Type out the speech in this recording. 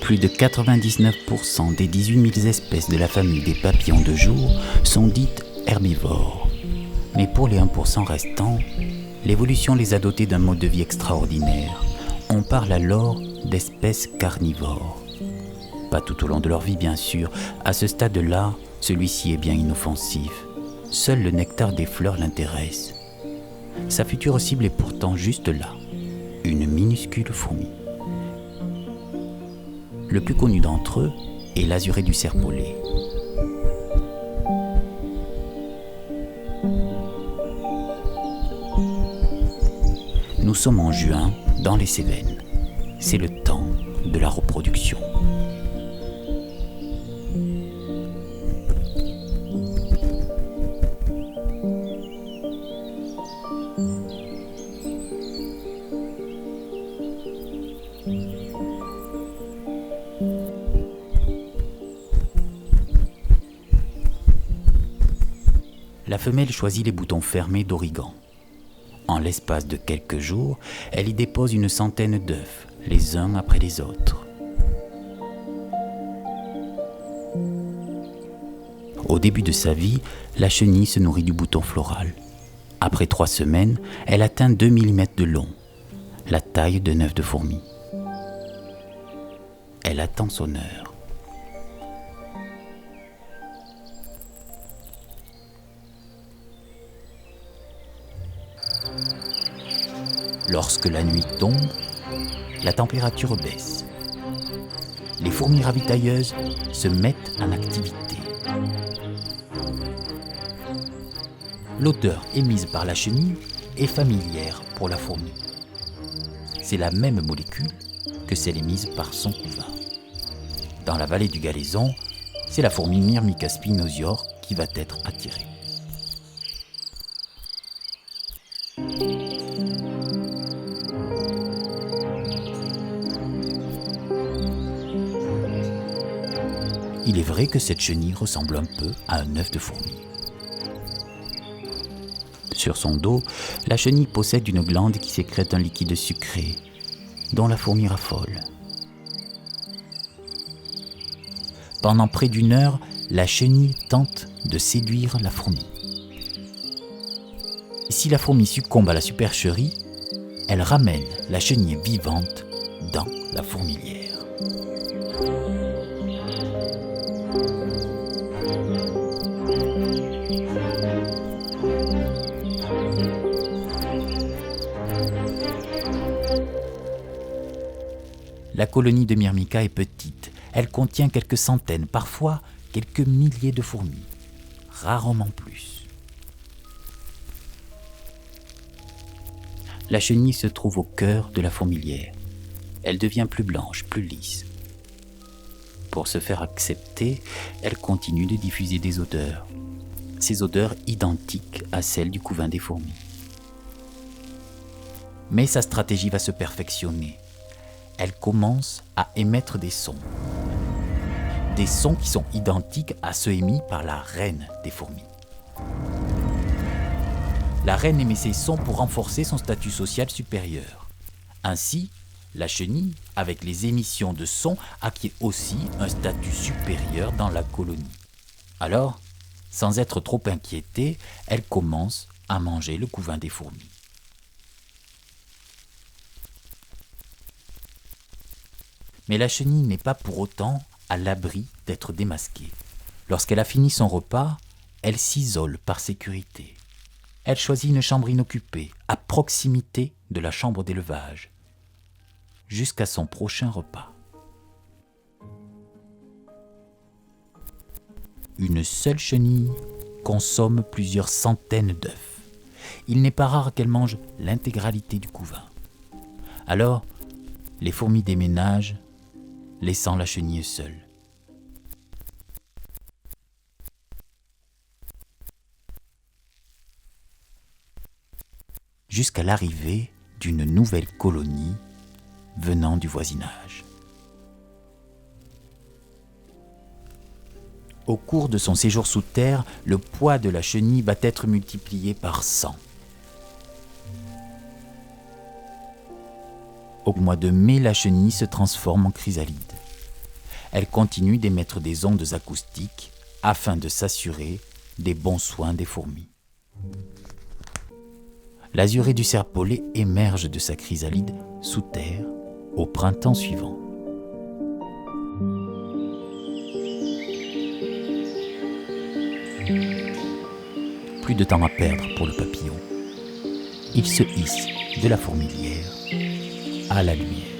Plus de 99% des 18 000 espèces de la famille des papillons de jour sont dites herbivores. Mais pour les 1% restants, l'évolution les a dotés d'un mode de vie extraordinaire. On parle alors d'espèces carnivores. Pas tout au long de leur vie, bien sûr. À ce stade-là, celui-ci est bien inoffensif. Seul le nectar des fleurs l'intéresse. Sa future cible est pourtant juste là, une minuscule fourmi. Le plus connu d'entre eux est l'azuré du serpolet. Nous sommes en juin, dans les Cévennes. C'est le temps de la reproduction. La femelle choisit les boutons fermés d'origan. En l'espace de quelques jours, elle y dépose une centaine d'œufs, les uns après les autres. Au début de sa vie, la chenille se nourrit du bouton floral. Après 3 semaines, elle atteint 2 mm de long, la taille d'un œuf de fourmi. Elle attend son heure. Lorsque la nuit tombe, la température baisse. Les fourmis ravitailleuses se mettent en activité. L'odeur émise par la chenille est familière pour la fourmi. C'est la même molécule que celle émise par son cousin. Dans la vallée du Galaison, c'est la fourmi Myrmica spinosio qui va être attirée. Il est vrai que cette chenille ressemble un peu à un œuf de fourmi. Sur son dos, la chenille possède une glande qui sécrète un liquide sucré, dont la fourmi raffole. Pendant près d'1 heure, la chenille tente de séduire la fourmi. Si la fourmi succombe à la supercherie, elle ramène la chenille vivante dans la fourmilière. La colonie de Myrmica est petite. Elle contient quelques centaines, parfois quelques milliers de fourmis, rarement plus. La chenille se trouve au cœur de la fourmilière. Elle devient plus blanche, plus lisse. Pour se faire accepter, elle continue de diffuser des odeurs. Ces odeurs identiques à celles du couvain des fourmis. Mais sa stratégie va se perfectionner. Elle commence à émettre des sons. Des sons qui sont identiques à ceux émis par la reine des fourmis. La reine émet ces sons pour renforcer son statut social supérieur. Ainsi, la chenille, avec les émissions de sons, acquiert aussi un statut supérieur dans la colonie. Alors, sans être trop inquiétée, elle commence à manger le couvain des fourmis. Mais la chenille n'est pas pour autant à l'abri d'être démasquée. Lorsqu'elle a fini son repas, elle s'isole par sécurité. Elle choisit une chambre inoccupée, à proximité de la chambre d'élevage, jusqu'à son prochain repas. Une seule chenille consomme plusieurs centaines d'œufs. Il n'est pas rare qu'elle mange l'intégralité du couvain. Alors, les fourmis déménagent, laissant la chenille seule. Jusqu'à l'arrivée d'une nouvelle colonie venant du voisinage. Au cours de son séjour sous terre, le poids de la chenille va être multiplié par 100. Au mois de mai, la chenille se transforme en chrysalide. Elle continue d'émettre des ondes acoustiques afin de s'assurer des bons soins des fourmis. L'azuré du serpolet émerge de sa chrysalide sous terre au printemps suivant. Plus de temps à perdre pour le papillon. Il se hisse de la fourmilière à la lumière.